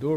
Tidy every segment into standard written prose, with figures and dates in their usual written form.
2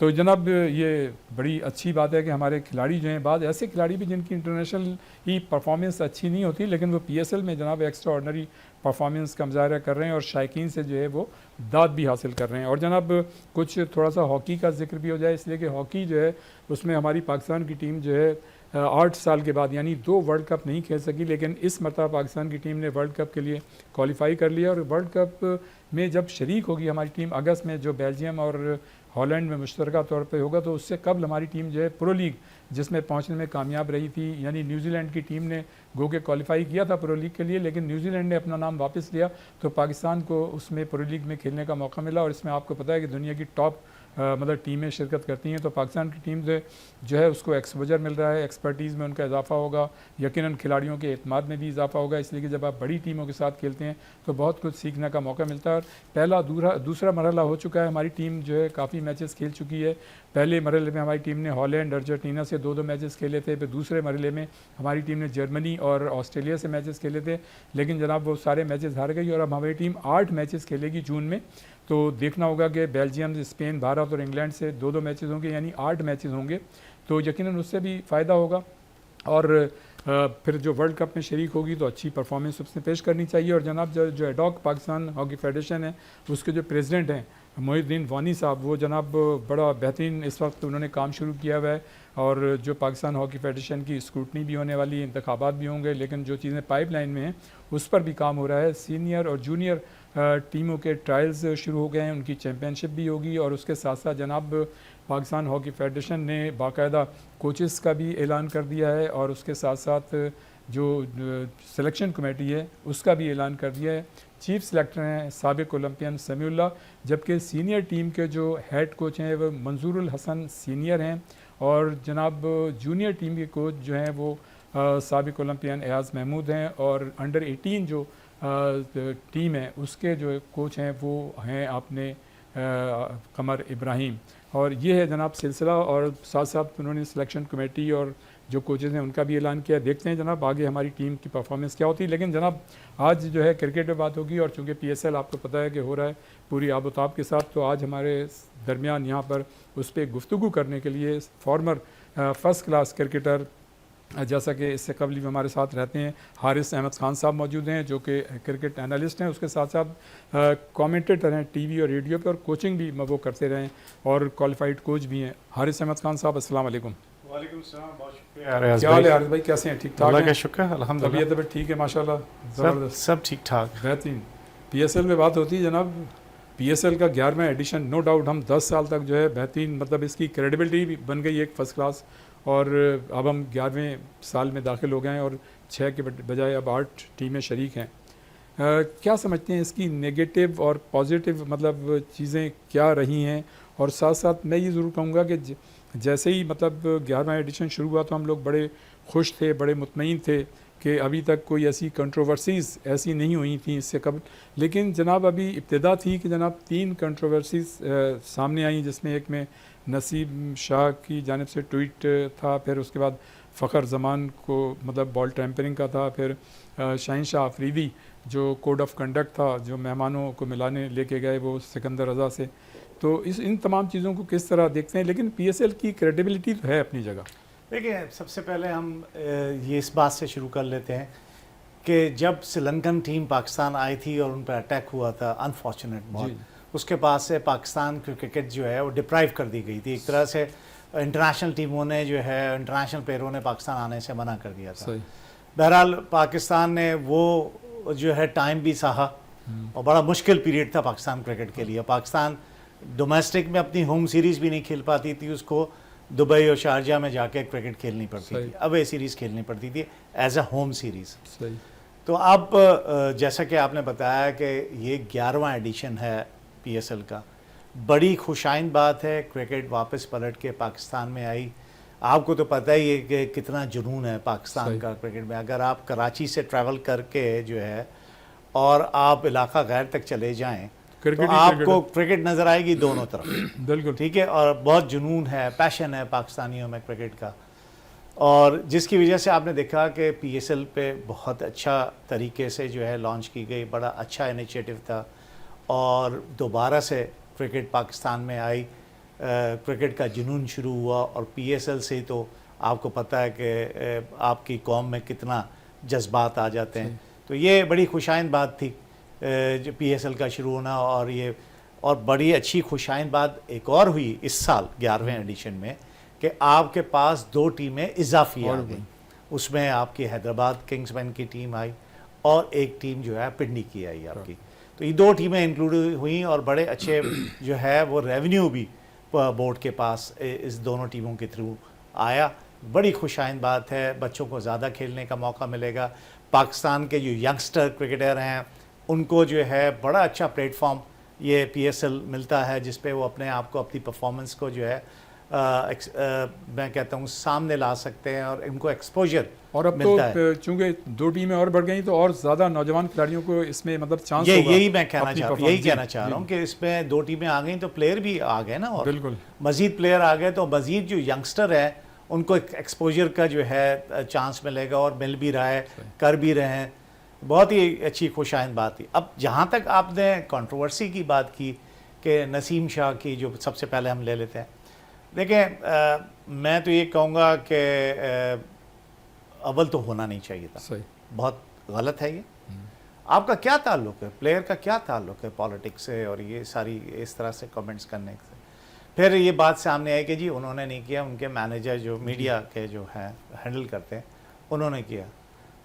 تو جناب یہ بڑی اچھی بات ہے کہ ہمارے کھلاڑی جو ہیں، بعض ایسے کھلاڑی بھی جن کی انٹرنیشنل ہی پرفارمنس اچھی نہیں ہوتی لیکن وہ پی ایس ایل میں جناب ایکسٹرا آرڈنری پرفارمنس کا مظاہرہ کر رہے ہیں اور شائقین سے جو ہے وہ داد بھی حاصل کر رہے ہیں. اور جناب کچھ تھوڑا سا ہاکی کا ذکر بھی ہو جائے، اس لیے کہ ہاکی جو ہے اس میں ہماری پاکستان کی ٹیم جو ہے 8 سال کے بعد یعنی 2 ورلڈ کپ نہیں کھیل سکی، لیکن اس مرتبہ پاکستان کی ٹیم نے ورلڈ کپ کے لیے کوالیفائی کر لیا. اور ورلڈ کپ میں جب شریک ہوگی ہماری ٹیم اگست میں، جو بیلجیم اور ہالینڈ میں مشترکہ طور پہ ہوگا، تو اس سے قبل ہماری ٹیم جو ہے پرو لیگ جس میں پہنچنے میں کامیاب رہی تھی، یعنی نیوزی لینڈ کی ٹیم نے گو کے کوالیفائی کیا تھا پرو لیگ کے لیے، لیکن نیوزی لینڈ نے اپنا نام واپس لیا تو پاکستان کو اس میں پرو لیگ میں کھیلنے کا موقع ملا. اور اس میں آپ کو پتہ ہے کہ دنیا کی ٹاپ مطلب ٹیمیں شرکت کرتی ہیں، تو پاکستان کی ٹیم سے جو ہے اس کو ایکسپوجر مل رہا ہے، ایکسپرٹیز میں ان کا اضافہ ہوگا، یقیناً کھلاڑیوں کے اعتماد میں بھی اضافہ ہوگا، اس لیے کہ جب آپ بڑی ٹیموں کے ساتھ کھیلتے ہیں تو بہت کچھ سیکھنے کا موقع ملتا ہے. اور پہلا دوسرا مرحلہ ہو چکا ہے، ہماری ٹیم جو ہے کافی میچز کھیل چکی ہے. پہلے مرحلے میں ہماری ٹیم نے ہالینڈ ارجنٹینا سے 2 میچز کھیلے تھے، پھر دوسرے مرحلے میں ہماری ٹیم نے جرمنی اور آسٹریلیا سے میچز کھیلے تھے، لیکن جناب وہ سارے میچز ہار گئی. اور اب ہماری ٹیم 8 میچز کھیلے گی جون میں، تو دیکھنا ہوگا کہ بیلجیم، اسپین، بھارت اور انگلینڈ سے 2 میچز ہوں گے، یعنی 8 میچز ہوں گے، تو یقیناً اس سے بھی فائدہ ہوگا. اور پھر جو ورلڈ کپ میں شریک ہوگی تو اچھی پرفارمنس اس نے پیش کرنی چاہیے. اور جناب جو ایڈاک پاکستان ہاکی فیڈریشن ہے اس کے جو پریزیڈنٹ ہیں محی الدین وانی صاحب، وہ جناب بڑا بہترین اس وقت انہوں نے کام شروع کیا ہوا ہے. اور جو پاکستان ہاکی فیڈریشن کی اسکروٹنی بھی ہونے والی ہے، انتخابات بھی ہوں گے، لیکن جو چیزیں پائپ لائن میں ہیں اس پر بھی کام ہو رہا ہے. سینئر اور جونیئر ٹیموں کے ٹرائلز شروع ہو گئے ہیں، ان کی چیمپئن شپ بھی ہوگی. اور اس کے ساتھ ساتھ جناب پاکستان ہاکی فیڈریشن نے باقاعدہ کوچز کا بھی اعلان کر دیا ہے، اور اس کے ساتھ ساتھ جو سلیکشن کمیٹی ہے اس کا بھی اعلان کر دیا ہے. چیف سلیکٹر ہیں سابق اولمپئن سمیع اللہ، جبکہ سینئر ٹیم کے جو ہیڈ کوچ ہیں وہ منظور الحسن سینئر ہیں، اور جناب جونیئر ٹیم کے کوچ جو ہیں وہ سابق اولمپئن ایاز محمود ہیں، اور انڈر 18 جو ٹیم ہے اس کے جو کوچ ہیں وہ ہیں اپنے قمر ابراہیم. اور یہ ہے جناب سلسلہ، اور ساتھ ساتھ انہوں نے سلیکشن کمیٹی اور جو کوچز ہیں ان کا بھی اعلان کیا. دیکھتے ہیں جناب آگے ہماری ٹیم کی پرفارمنس کیا ہوتی ہے. لیکن جناب آج جو ہے کرکٹ پہ بات ہوگی، اور چونکہ پی ایس ایل آپ کو پتہ ہے کہ ہو رہا ہے پوری آب و تاب کے ساتھ، تو آج ہمارے درمیان یہاں پر اس پہ گفتگو کرنے کے لیے فارمر فرسٹ کلاس کرکٹر، جیسا کہ اس سے قبل بھی ہمارے ساتھ رہتے ہیں، حارث احمد خان صاحب موجود ہیں جو کہ کرکٹ انالسٹ ہیں، اس کے ساتھ ساتھ کامنٹیٹر ہیں ٹی وی اور ریڈیو پہ، اور کوچنگ بھی وہ کرتے رہے اور کوالیفائڈ کوچ بھی ہیں. حارث احمد خان صاحب السلام علیکم. وعلیکم السلام، بہت شکریہ. کیا حال ہے حارث بھائی، کیسے ہیں؟ ٹھیک ٹھاک؟ اللہ کا شکر، الحمدللہ. طبیعت ٹھیک ہے ماشاءاللہ؟ زبردست، سب ٹھیک ٹھاک، بہترین. پی ایس ایل میں بات ہوتی ہے جناب، پی ایس ایل کا 11واں ایڈیشن، نو ڈاؤٹ ہم 10 سال تک جو ہے بہترین، مطلب اس کی کریڈیبلٹی بھی بن گئی ایک فرسٹ کلاس، اور اب ہم 11ویں سال میں داخل ہو گئے ہیں اور 6 کے بجائے اب 8 ٹیمیں شریک ہیں. کیا سمجھتے ہیں اس کی نگیٹو اور پازیٹیو مطلب چیزیں کیا رہی ہیں؟ اور ساتھ ساتھ میں یہ ضرور کہوں گا کہ جیسے ہی مطلب 11واں ایڈیشن شروع ہوا تو ہم لوگ بڑے خوش تھے، بڑے مطمئن تھے کہ ابھی تک کوئی ایسی کنٹروورسیز ایسی نہیں ہوئی تھیں اس سے قبل. لیکن جناب ابھی ابتدا تھی کہ جناب 3 کنٹروورسیز سامنے آئیں، جس میں ایک میں نصیب شاہ کی جانب سے ٹویٹ تھا، پھر اس کے بعد فخر زمان کو مطلب بال ٹیمپرنگ کا تھا، پھر شاہین شاہ آفریدی جو کوڈ آف کنڈکٹ تھا جو مہمانوں کو ملانے لے کے گئے وہ سکندر رضا سے. تو ان تمام چیزوں کو کس طرح دیکھتے ہیں؟ لیکن پی ایس ایل کی کریڈیبلٹی تو ہے اپنی جگہ. دیکھیں سب سے پہلے ہم یہ اس بات سے شروع کر لیتے ہیں کہ جب سری لنکن ٹیم پاکستان آئی تھی اور ان پہ اٹیک ہوا تھا انفارچونیٹ بہت، اس کے بعد سے پاکستان کی کرکٹ جو ہے وہ ڈپرائیو کر دی گئی تھی. ایک طرح سے انٹرنیشنل ٹیموں نے جو ہے انٹرنیشنل پلیئروں نے پاکستان آنے سے منع کر دیا تھا. بہرحال پاکستان نے وہ جو ہے ٹائم بھی سہا، اور بڑا مشکل پیریڈ تھا پاکستان کرکٹ کے لیے. پاکستان ڈومیسٹک میں اپنی ہوم سیریز بھی نہیں کھیل پاتی تھی، اس کو دبئی اور شارجہ میں جا کے کرکٹ کھیلنی پڑتی تھی، اب اے سیریز کھیلنی پڑتی تھی ایز اے ہوم سیریز. تو اب جیسا کہ آپ نے بتایا کہ یہ 11واں ایڈیشن ہے پی ایس ایل کا، بڑی خوشائند بات ہے. کرکٹ واپس پلٹ کے پاکستان میں آئی. آپ کو تو پتہ ہی ہے کہ کتنا جنون ہے پاکستان کا کرکٹ میں. اگر آپ کراچی سے ٹریول کر کے جو ہے اور آپ علاقہ غیر تک چلے جائیں تو آپ کو کرکٹ نظر آئے گی دونوں طرف. بالکل ٹھیک ہے، اور بہت جنون ہے، پیشن ہے پاکستانیوں میں کرکٹ کا، اور جس کی وجہ سے آپ نے دیکھا کہ پی ایس ایل پہ بہت اچھا طریقے سے جو ہے لانچ کی گئی. بڑا اچھا انیشیٹو تھا، اور دوبارہ سے کرکٹ پاکستان میں آئی. کرکٹ کا جنون شروع ہوا، اور پی ایس ایل سے تو آپ کو پتہ ہے کہ آپ کی قوم میں کتنا جذبات آ جاتے ہیں. تو یہ بڑی خوشائند بات تھی جو پی ایس ایل کا شروع ہونا. اور بڑی اچھی خوشائند بات ایک اور ہوئی اس سال 11ویں ایڈیشن میں کہ آپ کے پاس 2 ٹیمیں اضافی آ گئیں. اس میں آپ کی حیدرآباد کنگز مین کی ٹیم آئی اور ایک ٹیم جو ہے پنڈی کی آئی آپ کی. تو یہ 2 ٹیمیں انکلوڈ ہوئیں اور بڑے اچھے جو ہے وہ ریونیو بھی بورڈ کے پاس اس دونوں ٹیموں کے تھرو آیا. بڑی خوشائند بات ہے، بچوں کو زیادہ کھیلنے کا موقع ملے گا. پاکستان کے جو ینگسٹر کرکٹر ہیں ان کو جو ہے بڑا اچھا پلیٹ فارم یہ پی ایس ایل ملتا ہے جس پہ وہ اپنے آپ کو اپنی پرفارمنس کو جو ہے میں کہتا ہوں سامنے لا سکتے ہیں اور ان کو ایکسپوجر اور اب تو چونکہ 2 ٹیمیں اور بڑھ گئیں تو اور زیادہ نوجوان کھلاڑیوں کو اس میں مطلب چانس ہوگا. یہی میں کہنا چاہ رہا ہوں کہ اس میں 2 ٹیمیں آ گئیں تو پلیئر بھی آ گئے نا، اور بالکل مزید پلیئر آ گئے تو مزید جو ینگسٹر ہے ان کو ایکسپوجر کا جو ہے چانس ملے گا، اور مل بھی رہا ہے، کر بھی رہے ہیں. بہت ہی اچھی خوشائند بات تھی. اب جہاں تک آپ نے کنٹروورسی کی بات کی کہ نسیم شاہ کی، جو سب سے پہلے ہم لے لیتے ہیں. دیکھیں میں تو یہ کہوں گا کہ اول تو ہونا نہیں چاہیے تھا. صحیح، بہت غلط ہے یہ. آپ کا کیا تعلق ہے، پلیئر کا کیا تعلق ہے پالیٹکس سے اور یہ ساری اس طرح سے کمنٹس کرنے سے. پھر یہ بات سامنے آئی کہ جی انہوں نے نہیں کیا، ان کے مینیجر جو میڈیا کے جو ہیں ہینڈل کرتے ہیں انہوں نے کیا.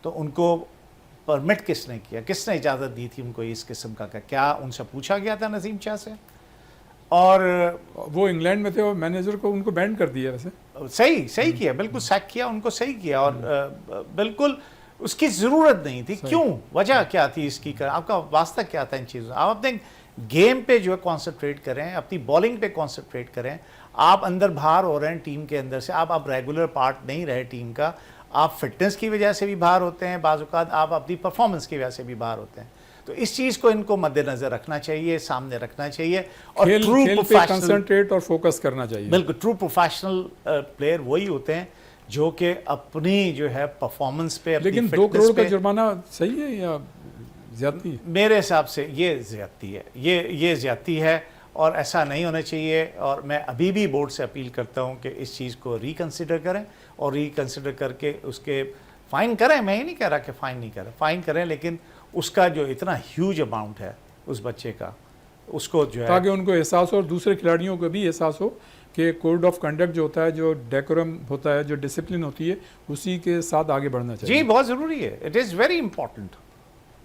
تو ان کو پرمٹ کس نے کیا، کس نے اجازت دی تھی ان کو اس قسم کا؟ کیا ان سے پوچھا گیا تھا نسیم شاہ سے؟ اور وہ انگلینڈ میں تھے اور مینیجر کو ان کو بینڈ کر دیا. ویسے صحیح کیا، بالکل سیک کیا ان کو، صحیح کیا. اور بالکل اس کی ضرورت نہیں تھی. کیوں؟ وجہ کیا تھی اس کی؟ آپ کا واسطہ کیا تھا ان چیزوں؟ آپ اپنے گیم پہ جو ہے کانسنٹریٹ کریں، اپنی بالنگ پہ کانسنٹریٹ کریں. آپ اندر باہر ہو رہے ہیں ٹیم کے اندر سے، آپ ریگولر پارٹ نہیں رہے ٹیم کا. آپ فٹنس کی وجہ سے بھی باہر ہوتے ہیں، بعض اوقات آپ اپنی پرفارمنس کی وجہ سے بھی باہر ہوتے ہیں. تو اس چیز کو ان کو مد نظر رکھنا چاہیے، سامنے رکھنا چاہیے، اور کھیل پہ کنسنٹریٹ اور فوکس کرنا چاہیے. بالکل ٹرو پروفیشنل پلیئر وہی ہوتے ہیں جو کہ اپنی جو ہے پرفارمنس پہ، لیکن 2 کروڑ کا جرمانہ صحیح ہے یا زیادتی ہے؟ میرے حساب سے یہ زیادتی ہے، یہ زیادتی ہے اور ایسا نہیں ہونا چاہیے. اور میں ابھی بھی بورڈ سے اپیل کرتا ہوں کہ اس چیز کو ریکنسیڈر کریں، اور ریکنسیڈر کر کے اس کے فائن کریں. میں یہ نہیں کہہ رہا کہ فائن نہیں کریں، فائن کریں، لیکن اس کا جو اتنا ہیوج اماؤنٹ ہے اس بچے کا، اس کو جو ہے تاکہ ان کو احساس ہو اور دوسرے کھلاڑیوں کو بھی احساس ہو کہ کوڈ آف کنڈکٹ جو ہوتا ہے، جو ڈیکورم ہوتا ہے، جو ڈسپلن ہوتی ہے، اسی کے ساتھ آگے بڑھنا چاہیے. جی بہت ضروری ہے. It is very important.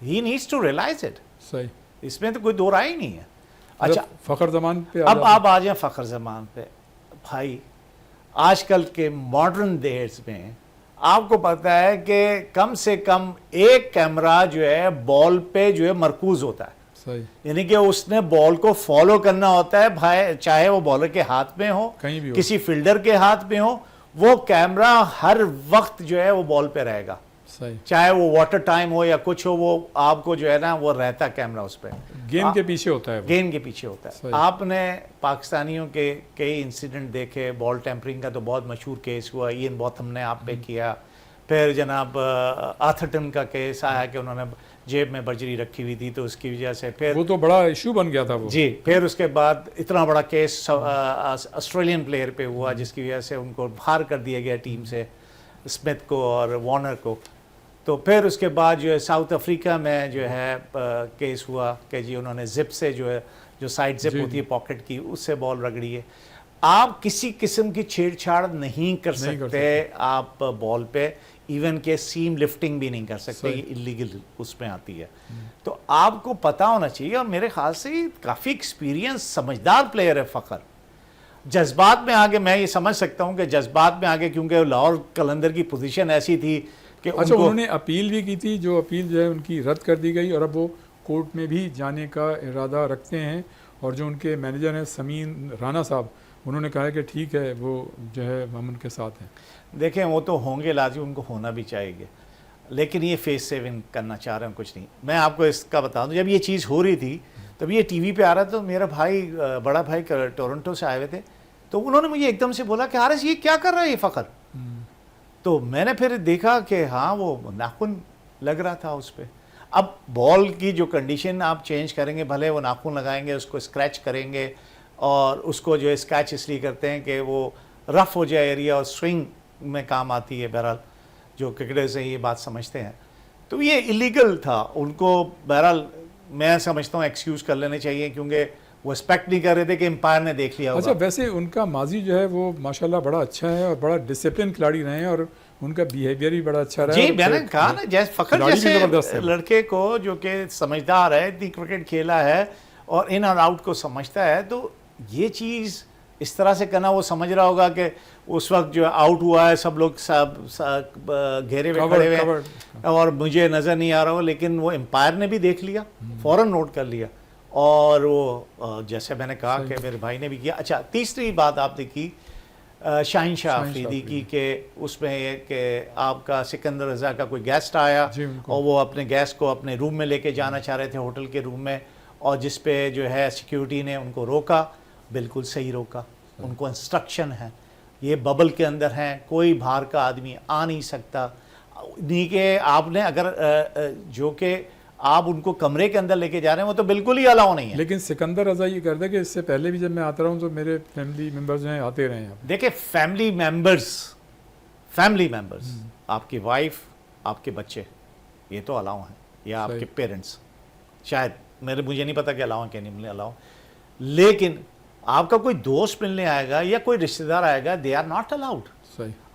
He needs to realise it. صحیح، اس میں تو کوئی دو رائے ہی نہیں ہے. اچھا فخر زمان پہ اب آپ آ جائیں فخر زمان پہ. بھائی آج کل کے ماڈرن دیز میں آپ کو پتہ ہے کہ کم سے کم ایک کیمرہ جو ہے بال پہ جو ہے مرکوز ہوتا ہے. صحیح، یعنی کہ اس نے بال کو فالو کرنا ہوتا ہے بھائی، چاہے وہ بالر کے ہاتھ میں ہو، کہیں بھی ہو، کسی فیلڈر کے ہاتھ میں ہو، وہ کیمرہ ہر وقت جو ہے وہ بال پہ رہے گا. صحیح، چاہے وہ واٹر ٹائم ہو یا کچھ ہو، وہ آپ کو جو ہے نا وہ رہتا کیمرہ اس پہ، گیم کے پیچھے ہوتا ہے، گیم کے پیچھے ہوتا ہے. آپ نے پاکستانیوں کے کئی انسیڈنٹ دیکھے. بال ٹیمپرنگ کا تو بہت مشہور کیس ہوا، ایئن بوتھم نے آپ پہ کیا. پھر جناب آتھرٹن کا کیس آیا کہ انہوں نے جیب میں برجری رکھی ہوئی تھی تو اس کی وجہ سے پھر وہ تو بڑا ایشو بن گیا تھا وہ. جی پھر اس کے بعد اتنا بڑا کیس آسٹریلین پلیئر پہ ہوا جس کی وجہ سے ان کو باہر کر دیا گیا ٹیم سے، اسمتھ کو اور وارنر کو. تو پھر اس کے بعد جو ہے ساؤتھ افریقہ میں جو ہے کیس ہوا کہ جی انہوں نے زپ سے جو ہے، جو سائڈ زپ ہوتی ہے پاکٹ کی، اس سے بال رگڑی ہے. آپ کسی قسم کی چھیڑ چھاڑ نہیں کر سکتے آپ بال پہ، ایون کہ سیم لفٹنگ بھی نہیں کر سکتے، یہ اللیگل اس میں آتی ہے. تو آپ کو پتہ ہونا چاہیے. اور میرے خیال سے کافی ایکسپیرینس سمجھدار پلیئر ہے فخر. جذبات میں آگے میں یہ سمجھ سکتا ہوں کہ جذبات میں آگے، کیونکہ لاہور قلندر کی پوزیشن ایسی تھی کہ اچھا انہوں نے اپیل بھی کی تھی، جو اپیل جو ہے ان کی رد کر دی گئی، اور اب وہ کورٹ میں بھی جانے کا ارادہ رکھتے ہیں. اور جو ان کے مینیجر ہیں سمین رانا صاحب، انہوں نے کہا ہے کہ ٹھیک ہے، وہ جو ہے ہم ان کے ساتھ ہیں. دیکھیں وہ تو ہوں گے لازمی، ان کو ہونا بھی چاہیے، لیکن یہ فیس سیونگ کرنا چاہ رہے ہیں کچھ نہیں. میں آپ کو اس کا بتا دوں، جب یہ چیز ہو رہی تھی تب یہ ٹی وی پہ آ رہا تھا. میرا بھائی، بڑا بھائی ٹورنٹو سے آئے ہوئے تھے، تو انہوں نے مجھے ایک دم سے بولا کہ حارث یہ کیا کر رہا ہے یہ فخر. تو میں نے پھر دیکھا کہ ہاں وہ ناخن لگ رہا تھا اس پہ. اب بال کی جو کنڈیشن آپ چینج کریں گے، بھلے وہ ناخن لگائیں گے، اس کو اسکریچ کریں گے اور اس کو جو ہے اسکیچ اس لیے کرتے ہیں کہ وہ رف ہو جائے ایریا اور سوئنگ میں کام آتی ہے. بہرحال جو کرکٹرز ہیں یہ بات سمجھتے ہیں. تو یہ ایلیگل تھا. ان کو بہرحال میں سمجھتا ہوں ایکسکیوز کر لینے چاہیے کیونکہ وہ ایکسپیکٹ نہیں کر رہے تھے کہ امپائر نے دیکھ لیا ہوگا. اچھا ویسے ان کا ماضی جو ہے وہ ماشاءاللہ بڑا اچھا ہے اور بڑا ڈسپلن کھلاڑی رہے ہیں اور ان کا بیہیویئر بھی بڑا اچھا رہا ہے. جی میں نے کہا نا جیسے فخر جیسے لڑکے کو جو کہ سمجھدار ہے, اتنی کرکٹ کھیلا ہے اور ان اور آؤٹ کو سمجھتا ہے, تو یہ چیز اس طرح سے کرنا, وہ سمجھ رہا ہوگا کہ اس وقت جو آؤٹ ہوا ہے سب لوگ سب گھیرے میں کھڑے ہوئے ہیں اور مجھے نظر نہیں آ رہا ہو, لیکن وہ امپائر نے بھی دیکھ لیا, فوراً نوٹ کر لیا. اور وہ جیسے میں نے کہا کہ میرے بھائی نے بھی کیا. اچھا تیسری بات آپ نے کی شاہین شاہ آفریدی کی کہ اس میں یہ کہ آپ کا سکندر رضا کا کوئی گیسٹ آیا اور وہ اپنے گیسٹ کو اپنے روم میں لے کے جانا چاہ رہے تھے ہوٹل کے روم میں, اور جس پہ جو ہے سیکیورٹی نے ان کو روکا. بالکل صحیح روکا, ان کو انسٹرکشن ہے, یہ ببل کے اندر ہیں, کوئی باہر کا آدمی آ نہیں سکتا. نہیں کہ آپ نے اگر جو کہ آپ ان کو کمرے کے اندر لے کے جا رہے ہیں وہ تو بالکل ہی الاؤ نہیں ہے. لیکن سکندر رضا یہ کرتا ہے کہ اس سے پہلے بھی جب میں آتا رہا ہوں تو میرے فیملی ممبرز ہیں آتے رہے ہیں. دیکھیں فیملی ممبرز آپ کی وائف, آپ کے بچے, یہ تو الاؤ ہیں, یا آپ کے پیرنٹس شاید, مجھے نہیں پتا کہ الاؤ کہ نہیں الاؤ, لیکن آپ کا کوئی دوست ملنے آئے گا یا کوئی رشتہ دار آئے گا, دے آر ناٹ الاؤڈ.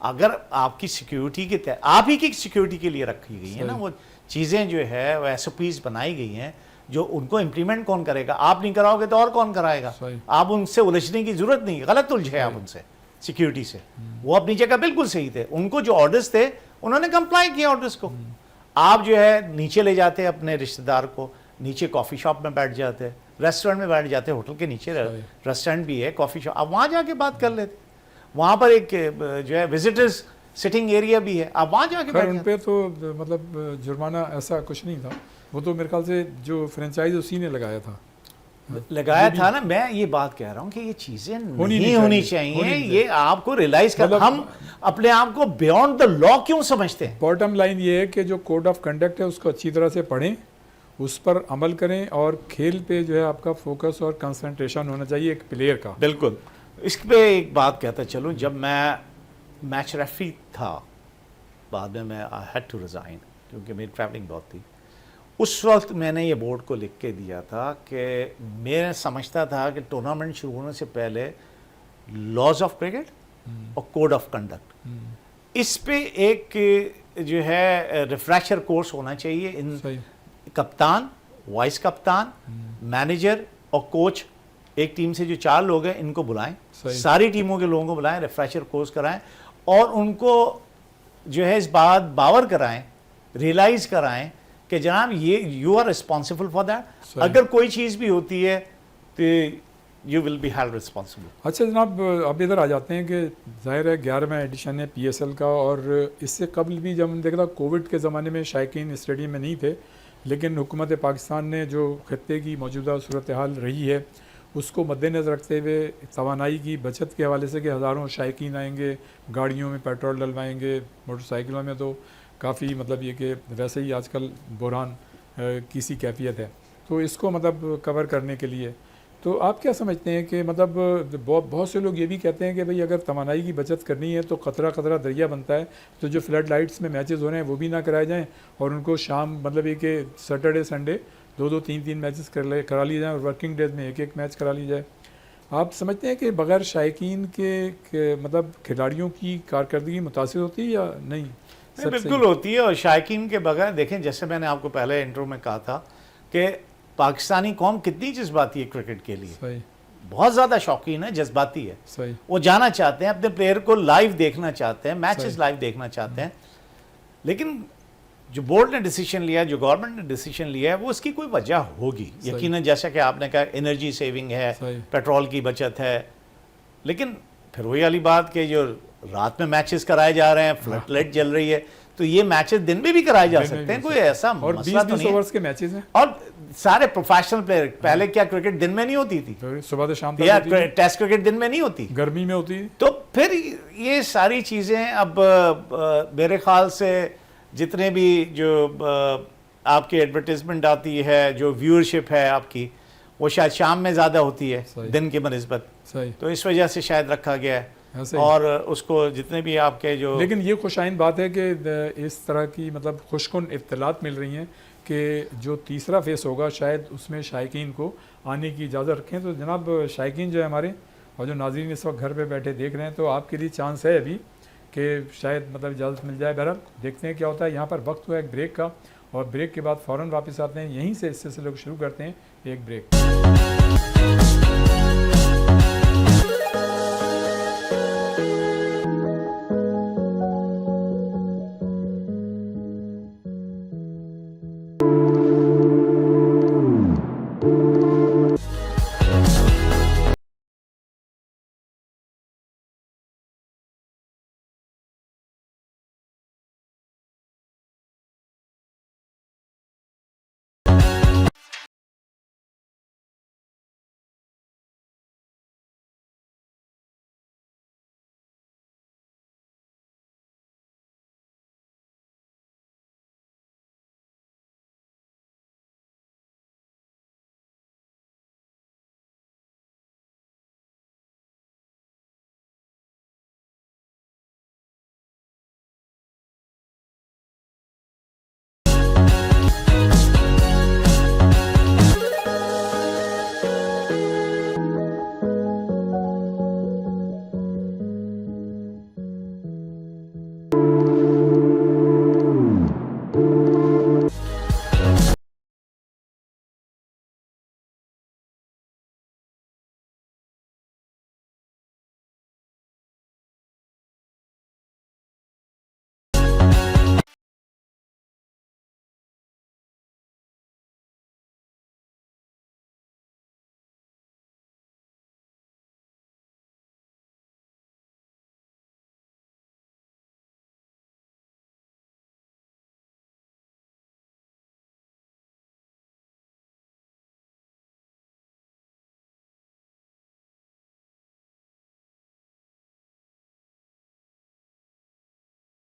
اگر آپ کی سیکیورٹی کے تحت آپ ہی کی سیکیورٹی کے لیے رکھی گئی ہیں نا وہ چیزیں جو ہے وہ ایس او پیز بنائی گئی ہیں, جو ان کو امپلیمنٹ کون کرے گا؟ آپ نہیں کراؤ گے تو اور کون کرائے گا؟ آپ ان سے الجھنے کی ضرورت نہیں, غلط الجھے آپ ان سے سیکیورٹی سے. وہ اپنی جگہ بالکل صحیح تھے, ان کو جو آرڈرز تھے انہوں نے کمپلائی کیا آرڈرز کو. آپ جو ہے نیچے لے جاتے اپنے رشتہ دار کو, نیچے کافی شاپ میں بیٹھ جاتے, ریسٹورنٹ میں بیٹھ جاتے, ہوٹل کے نیچے ریسٹورنٹ بھی ہے, کافی شاپ, آپ وہاں جا کے بات کر لیتے. وہاں پر ایک جو ہے وزٹرز سٹنگ ایریا بھی ہے, آپ وہاں جا کے بیٹھ. ان پہ تو مطلب جرمانہ ایسا کچھ نہیں تھا, وہ تو میرے خیال سے جو فرینچائز اسی نے لگایا تھا نا. میں یہ بات کہہ رہا ہوں کہ یہ چیزیں نہیں ہونی چاہیے. یہ آپ کو ریلائز کر, ہم اپنے آپ کو بیونڈ دا لا کیوں سمجھتے ہیں؟ باٹم لائن یہ ہے کہ جو کوڈ آف کنڈکٹ ہے اس کو اچھی طرح سے پڑھیں, اس پر عمل کریں, اور کھیل پہ جو ہے آپ کا فوکس اور کنسنٹریشن ہونا چاہیے ایک پلیئر کا. بالکل. اس پہ ایک بات کہتا چلوں, جب میں میچ ریفری تھا بعد میں آئی ہیڈ ٹو ریزائن کیونکہ میری ٹریولنگ بہت تھی. اس وقت میں نے یہ بورڈ کو لکھ کے دیا تھا کہ میں سمجھتا تھا کہ ٹورنامنٹ شروع ہونے سے پہلے لاز آف کرکٹ اور کوڈ آف کنڈکٹ, اس پہ ایک جو ہے ریفریشر کورس ہونا چاہیے. ان کپتان, وائس کپتان, مینیجر اور کوچ, ایک ٹیم سے جو 4 لوگ ہیں ان کو بلائیں, ساری ٹیموں کے لوگوں کو بلائیں, ریفریشر کورس کرائیں, اور ان کو جو ہے اس بات باور کرائیں, ریلائز کرائیں کہ جناب یہ you are responsible for that. اگر کوئی چیز بھی ہوتی ہے تو you will be held responsible. اچھا جناب, اب ادھر آ جاتے ہیں کہ ظاہر ہے 11واں ایڈیشن ہے پی ایس ایل کا, اور اس سے قبل بھی جب ہم دیکھ رہا کووڈ کے زمانے میں شائقین اسٹیڈیم میں نہیں تھے, لیکن حکومت پاکستان نے جو خطے کی موجودہ صورتحال رہی ہے اس کو مد نظر رکھتے ہوئے توانائی کی بچت کے حوالے سے کہ ہزاروں شائقین آئیں گے, گاڑیوں میں پیٹرول ڈلوائیں گے, موٹر سائیکلوں میں تو کافی مطلب یہ کہ ویسے ہی آج کل بحران کی سی کیفیت ہے, تو اس کو مطلب کور کرنے کے لیے تو آپ کیا سمجھتے ہیں کہ مطلب بہت سے لوگ یہ بھی کہتے ہیں کہ بھئی اگر توانائی کی بچت کرنی ہے تو قطرہ قطرہ دریا بنتا ہے, تو جو فلڈ لائٹس میں میچز ہو رہے ہیں وہ بھی نہ کرائے جائیں, اور ان کو شام مطلب یہ کہ سیٹرڈے سنڈے 2-2 3-3 میچز کرا لیے جائیں, اور ورکنگ ڈیز میں 1-1 میچ کرا لی جائے. آپ سمجھتے ہیں کہ بغیر شائقین کے مطلب کھلاڑیوں کی کارکردگی متاثر ہوتی ہے یا نہیں؟ بالکل ہوتی ہے, اور شائقین کے بغیر دیکھیں جیسے میں نے آپ کو پہلے انٹرو میں کہا تھا کہ پاکستانی قوم کتنی جذباتی ہے کرکٹ کے لیے, بہت زیادہ شوقین ہے, جذباتی ہے. وہ جانا چاہتے ہیں, اپنے پلیئر کو لائیو دیکھنا چاہتے ہیں, میچز لائیو دیکھنا چاہتے ہیں. لیکن جو بورڈ نے ڈیسیشن لیا, جو گورنمنٹ نے ڈیسیشن لیا ہے, وہ اس کی کوئی وجہ ہوگی یقیناً, جیسا کہ آپ نے کہا انرجی سیونگ ہے, پیٹرول کی بچت ہے. لیکن پھر وہی والی بات کہ جو رات میں میچز کرائے جا رہے ہیں, فلڈ لائٹ جل رہی ہے, تو یہ میچز دن میں بھی کرائے جا سکتے ہیں, کوئی ایسا مسئلہ تو نہیں ہے. اوورز کے میچز ہیں, اور سارے پروفیشنل پلیئر, پہلے کیا کرکٹ دن میں نہیں ہوتی تھی, صبح سے شام تک ٹیسٹ کرکٹ دن میں نہیں ہوتی, گرمی میں ہوتی. تو پھر یہ ساری چیزیں اب میرے خیال سے جتنے بھی جو آپ کی ایڈورٹیزمنٹ آتی ہے, جو ویورشپ ہے آپ کی, وہ شاید شام میں زیادہ ہوتی ہے صحیح. دن کی بنسبت، صحیح. تو اس وجہ سے شاید رکھا گیا ہے. ایسے اور اس کو جتنے بھی آپ کے جو لیکن یہ خوش آئند بات ہے کہ اس طرح کی مطلب خوش کن اطلاعات مل رہی ہیں کہ جو تیسرا فیس ہوگا شاید اس میں شائقین کو آنے کی اجازت رکھیں. تو جناب شائقین جو ہے ہمارے اور جو ناظرین اس وقت گھر پہ بیٹھے دیکھ رہے ہیں، تو آپ کے لیے چانس ہے ابھی کہ شاید مطلب اجازت مل جائے. بہرحال دیکھتے ہیں کیا ہوتا ہے. یہاں پر وقت ہوا ایک بریک کا، اور بریک کے بعد فوراً واپس آتے ہیں. یہیں سے اس سلسلے کو شروع کرتے ہیں. ایک بریک.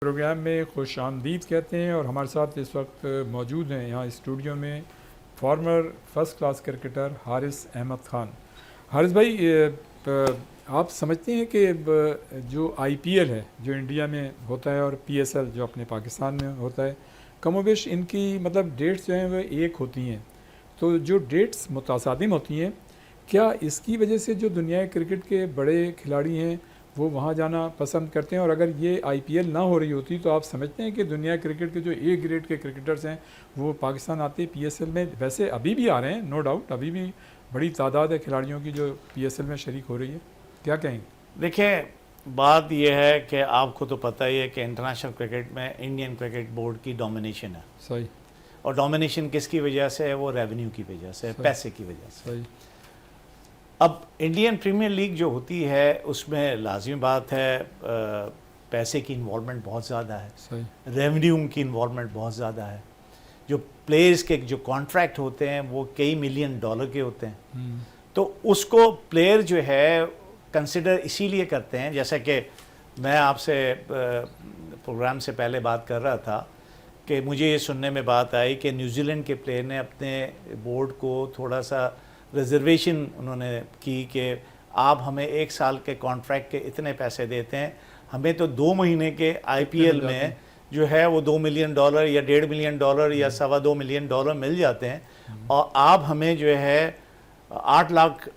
پروگرام میں خوش آمدید کہتے ہیں، اور ہمارے ساتھ اس وقت موجود ہیں یہاں اسٹوڈیو میں former first class cricketer Haris Ahmed Khan. Haris بھائی، آپ سمجھتے ہیں کہ جو آئی پی ایل ہے جو انڈیا میں ہوتا ہے اور پی ایس ایل جو اپنے پاکستان میں ہوتا ہے، کم و بیش ان کی مطلب ڈیٹس جو ہیں وہ ایک ہوتی ہیں، تو جو ڈیٹس متصادم ہوتی ہیں، کیا اس کی وجہ سے جو دنیا کرکٹ کے بڑے کھلاڑی ہیں وہ وہاں جانا پسند کرتے ہیں؟ اور اگر یہ آئی پی ایل نہ ہو رہی ہوتی تو آپ سمجھتے ہیں کہ دنیا کرکٹ کے جو اے گریڈ کے کرکٹرز ہیں وہ پاکستان آتے پی ایس ایل میں؟ ویسے ابھی بھی آ رہے ہیں، نو ڈاؤٹ، ابھی بھی بڑی تعداد ہے کھلاڑیوں کی جو پی ایس ایل میں شریک ہو رہی ہے. کیا کہیں؟ دیکھیں، بات یہ ہے کہ آپ کو تو پتہ ہی ہے کہ انٹرنیشنل کرکٹ میں انڈین کرکٹ بورڈ کی ڈومینیشن ہے. صحیح. اور ڈومینیشن کس کی وجہ سے ہے؟ وہ ریونیو کی وجہ سے، پیسے کی وجہ سے. صحیح. اب انڈین پریمیئر لیگ جو ہوتی ہے اس میں لازمی بات ہے پیسے کی انوالومنٹ بہت زیادہ ہے. صحیح. ریونیو کی انوالومنٹ بہت زیادہ ہے. جو پلیئرز کے جو کانٹریکٹ ہوتے ہیں وہ کئی ملین ڈالر کے ہوتے ہیں. تو اس کو پلیئر جو ہے کنسیڈر اسی لیے کرتے ہیں، جیسا کہ میں آپ سے پروگرام سے پہلے بات کر رہا تھا کہ مجھے یہ سننے میں بات آئی کہ نیوزی لینڈ کے پلیئر نے اپنے بورڈ کو تھوڑا سا ریزرویشن انہوں نے کی کہ آپ ہمیں 1 سال کے کانٹریکٹ کے اتنے پیسے دیتے ہیں، ہمیں تو 2 مہینے کے آئی پی ایل میں جو ہے وہ $2 ملین یا $1.5 ملین یا $2.25 ملین مل جاتے ہیں، اور آپ ہمیں جو ہے $8 لاکھ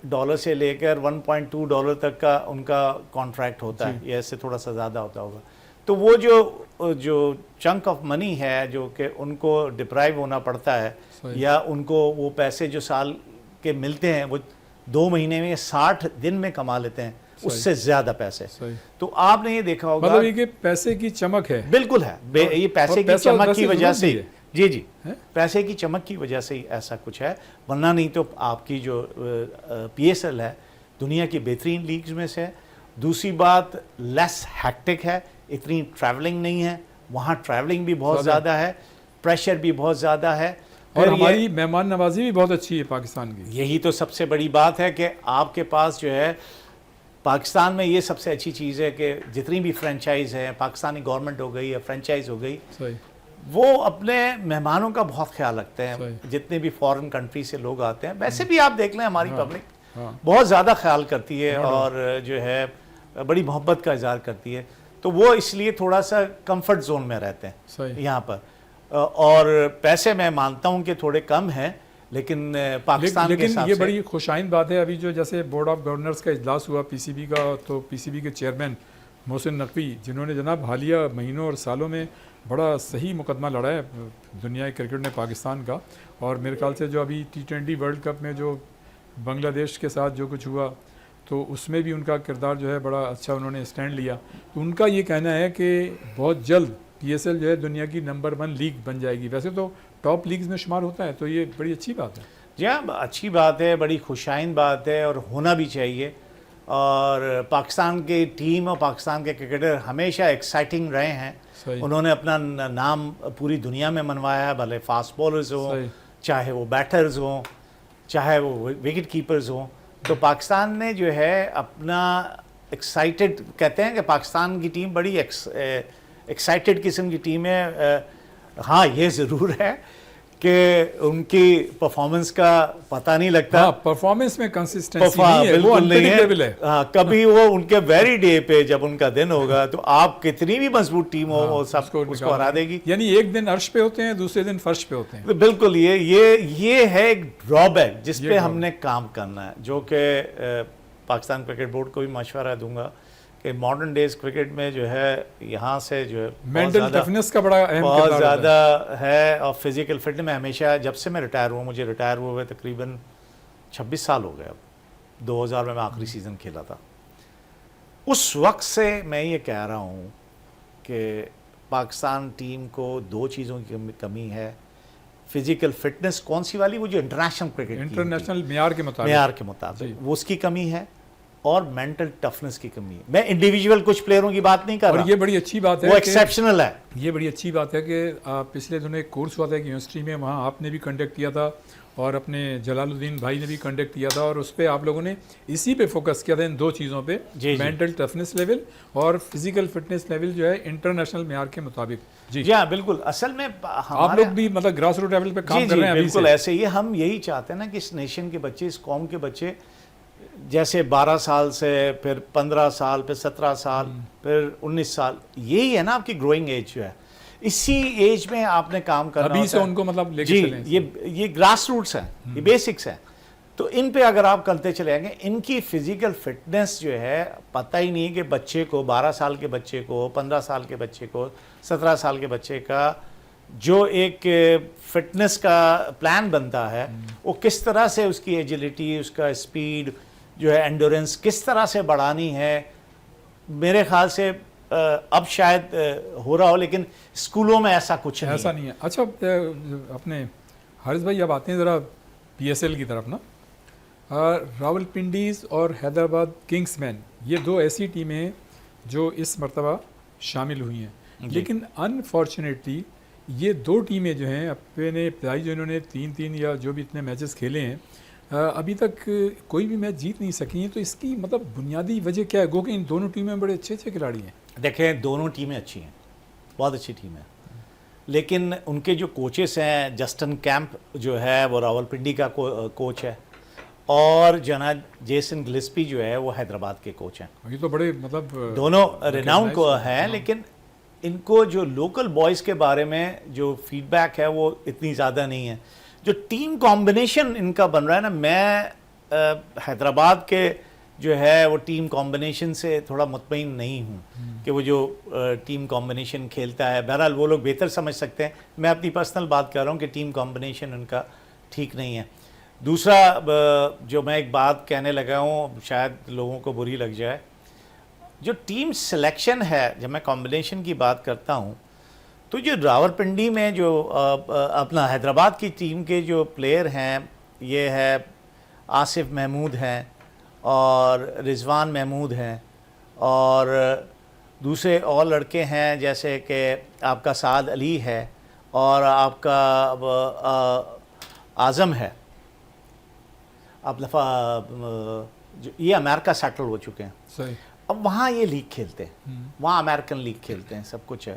سے لے کر $1.2 تک کا ان کا کانٹریکٹ ہوتا ہے، یا اس سے تھوڑا سا زیادہ ہوتا ہوگا. تو وہ جو چنک آف منی ہے جو کہ ان کو ڈپرائیو ہونا پڑتا ہے، یا ان کو وہ پیسے جو سال کے ملتے ہیں وہ 2 مہینے میں 60 دن میں کما لیتے ہیں اس سے زیادہ پیسے. تو آپ نے یہ دیکھا ہوگا، مطلب یہ کہ پیسے کی چمک ہے. بالکل ہے، یہ پیسے کی چمک کی وجہ سے، جی پیسے کی چمک کی وجہ سے ہی ایسا کچھ ہے، ورنہ نہیں تو آپ کی جو پی ایس ایل ہے دنیا کی بہترین لیگز میں سے ہے. دوسری بات لیس ہیکٹک ہے، اتنی ٹریولنگ نہیں ہے، وہاں ٹریولنگ بھی بہت زیادہ ہے، پریشر بھی بہت زیادہ ہے، اور ہماری مہمان نوازی بھی بہت اچھی ہے پاکستان کی. یہی تو سب سے بڑی بات ہے کہ آپ کے پاس جو ہے پاکستان میں یہ سب سے اچھی چیز ہے کہ جتنی بھی فرینچائز ہیں، پاکستانی گورنمنٹ ہو گئی یا فرینچائز ہو گئی، وہ اپنے مہمانوں کا بہت خیال رکھتے ہیں. جتنے بھی فورن کنٹری سے لوگ آتے ہیں, ویسے بھی آپ دیکھ لیں ہماری پبلک بہت زیادہ خیال کرتی ہے اور جو ہے بڑی محبت کا اظہار کرتی ہے. تو وہ اس لیے تھوڑا سا کمفرٹ زون میں رہتے ہیں یہاں پر. اور پیسے میں مانتا ہوں کہ تھوڑے کم ہیں, لیکن پاکستان کے حساب سے یہ بڑی خوش آئند بات ہے. ابھی جو جیسے بورڈ آف گورنرز کا اجلاس ہوا پی سی بی کا, تو پی سی بی کے چیئرمین محسن نقوی, جنہوں نے جناب حالیہ مہینوں اور سالوں میں بڑا صحیح مقدمہ لڑا ہے دنیا کرکٹ نے پاکستان کا, اور میرے خیال سے جو ابھی T20 ورلڈ کپ میں جو بنگلہ دیش کے ساتھ جو کچھ ہوا, تو اس میں بھی ان کا کردار جو ہے بڑا اچھا انہوں نے اسٹینڈ لیا. تو ان کا یہ کہنا ہے کہ بہت جلد PSL جو ہے دنیا کی نمبر 1 لیگ بن جائے گی. ویسے تو ٹاپ لیگز میں شمار ہوتا ہے, تو یہ بڑی اچھی بات ہے. جی ہاں, اچھی بات ہے, بڑی خوشائند بات ہے, اور ہونا بھی چاہیے. اور پاکستان کی ٹیم اور پاکستان کے کرکٹر ہمیشہ ایکسائٹنگ رہے ہیں. انہوں نے اپنا نام پوری دنیا میں منوایا ہے, بھلے فاسٹ بولرز ہوں, چاہے وہ بیٹرز ہوں, چاہے وہ وکٹ کیپرز ہوں. تو پاکستان نے جو ہے اپنا ایکسائٹڈ, کہتے ہیں کہ پاکستان کی ٹیم بڑی ایکسائٹڈ قسم کی ٹیم ہے. ہاں یہ ضرور ہے کہ ان کی پرفارمنس کا پتہ نہیں لگتا. پرفارمنس میں کنسسٹنسی نہیں ہے, وہ انپریڈکٹیبل ہے. کبھی وہ ان کے ویری ڈے پہ جب ان کا دن ہوگا تو آپ کتنی بھی مضبوط ٹیم ہو وہ سب اس کو ہرا دے گی. یعنی ایک دن عرش پہ ہوتے ہیں, دوسرے دن فرش پہ ہوتے ہیں. بالکل, یہ ہے ایک ڈرا بیک جس پہ ہم نے کام کرنا ہے, جو کہ پاکستان کرکٹ بورڈ کو بھی مشورہ دوں گا کہ ماڈرن ڈیز کرکٹ میں جو ہے یہاں سے جو ہے مینٹل ٹفنس کا بڑا اہم بہت زیادہ ہے. اور فزیکل فٹ میں ہمیشہ, جب سے میں ریٹائر ہوا, مجھے ریٹائر ہوئے تقریباً 26 سال ہو گئے. اب 2000 میں آخری سیزن کھیلا تھا. اس وقت سے میں یہ کہہ رہا ہوں کہ پاکستان ٹیم کو 2 چیزوں کی کمی ہے. فزیکل فٹنس کون سی والی, وہ جو انٹرنیشنل کرکٹ انٹرنیشنل معیار کے مطابق وہ اس کی کمی ہے, اور مینٹل ٹفنس کی کمی ہے. میں انڈیویجول کچھ پلیئروں کی بات نہیں کر رہا, اور یہ بڑی اچھی بات ہے, وہ ایکسیپشنل ہے. یہ بڑی اچھی بات ہے کہ پچھلے دنوں ایک کورس ہوا تھا ایک یونیورسٹی میں, وہاں آپ نے بھی کنڈکٹ کیا تھا اور اپنے جلال الدین بھائی نے بھی کنڈکٹ کیا تھا, اور اس پہ آپ لوگوں نے اسی پہ فوکس کیا تھا, ان 2 چیزوں پہ, مینٹل ٹفنس لیول اور فزیکل فٹنس لیول جو ہے انٹرنیشنل معیار کے مطابق. جی ہاں بالکل. اصل میں آپ لوگ بھی مطلب گراس روٹ لیول پہ کام کر رہے ہیں. بالکل ایسے ہی ہم یہی چاہتے ہیں نا کہ اس نیشن کے بچے, اس قوم کے بچے, جیسے 12 سال سے پھر 15 سال پھر 17 سال پھر 19 سال, یہی ہے نا آپ کی گروئنگ ایج جو ہے. اسی ایج میں آپ نے کام کرنا ابھی سے ان کو مطلب لے کے چلیں. یہ گراس روٹس ہیں, یہ بیسکس ہیں. تو ان پہ اگر آپ کرتے چلے جائیں گے, ان کی فزیکل فٹنس جو ہے پتہ ہی نہیں کہ بچے کو, 12 سال کے بچے کو, 15 سال کے بچے کو, 17 سال کے بچے کا جو ایک فٹنس کا پلان بنتا ہے, وہ کس طرح سے اس کی ایجلٹی, اس کا اسپیڈ جو ہے, انڈورنس کس طرح سے بڑھانی ہے. میرے خیال سے اب شاید ہو رہا ہو, لیکن اسکولوں میں ایسا کچھ نہیں, ایسا نہیں ہے. اچھا اپنے حارث بھائی اب آتے ہیں ذرا PSL کی طرف نا. راول پنڈیز اور حیدرآباد کنگز مین, یہ 2 ایسی ٹیمیں ہیں جو اس مرتبہ شامل ہوئی ہیں, لیکن انفارچونیٹلی یہ 2 ٹیمیں جو ہیں اپنے ابتدائی جو انہوں نے 3 یا جو بھی اتنے میچز کھیلے ہیں, ابھی تک کوئی بھی میچ جیت نہیں سکی ہیں. تو اس کی مطلب بنیادی وجہ کیا ہے؟ گو کہ ان دونوں ٹیمیں بڑے اچھے کھلاڑی ہیں. دیکھیں دونوں ٹیمیں اچھی ہیں, بہت اچھی ٹیم ہے, لیکن ان کے جو کوچز ہیں, جسٹن کیمپ جو ہے وہ راول پنڈی کا کوچ ہے, اور جناب جیسن گلسپی جو ہے وہ حیدرآباد کے کوچ ہیں. یہ تو بڑے مطلب دونوں ریناؤنڈ کو ہیں, لیکن ان کو جو لوکل بوائز کے بارے میں جو فیڈ بیک ہے وہ اتنی زیادہ نہیں ہے. جو ٹیم کمبینیشن ان کا بن رہا ہے نا, میں حیدرآباد کے جو ہے وہ ٹیم کمبینیشن سے تھوڑا مطمئن نہیں ہوں کہ وہ جو ٹیم کمبینیشن کھیلتا ہے. بہرحال وہ لوگ بہتر سمجھ سکتے ہیں, میں اپنی پرسنل بات کر رہا ہوں کہ ٹیم کمبینیشن ان کا ٹھیک نہیں ہے. دوسرا جو میں ایک بات کہنے لگا ہوں, شاید لوگوں کو بری لگ جائے, جو ٹیم سلیکشن ہے, جب میں کمبینیشن کی بات کرتا ہوں تو جو راولپنڈی میں جو اپنا حیدرآباد کی ٹیم کے جو پلیئر ہیں, یہ ہے آصف محمود ہیں اور رضوان محمود ہیں, اور دوسرے اور لڑکے ہیں جیسے کہ آپ کا سعد علی ہے, اور آپ کا اعظم ہے. اب دفعہ یہ امریکہ سیٹل ہو چکے ہیں. صحیح. اب وہاں یہ لیگ کھیلتے ہیں, وہاں امریکن لیگ کھیلتے ہیں, سب کچھ ہے.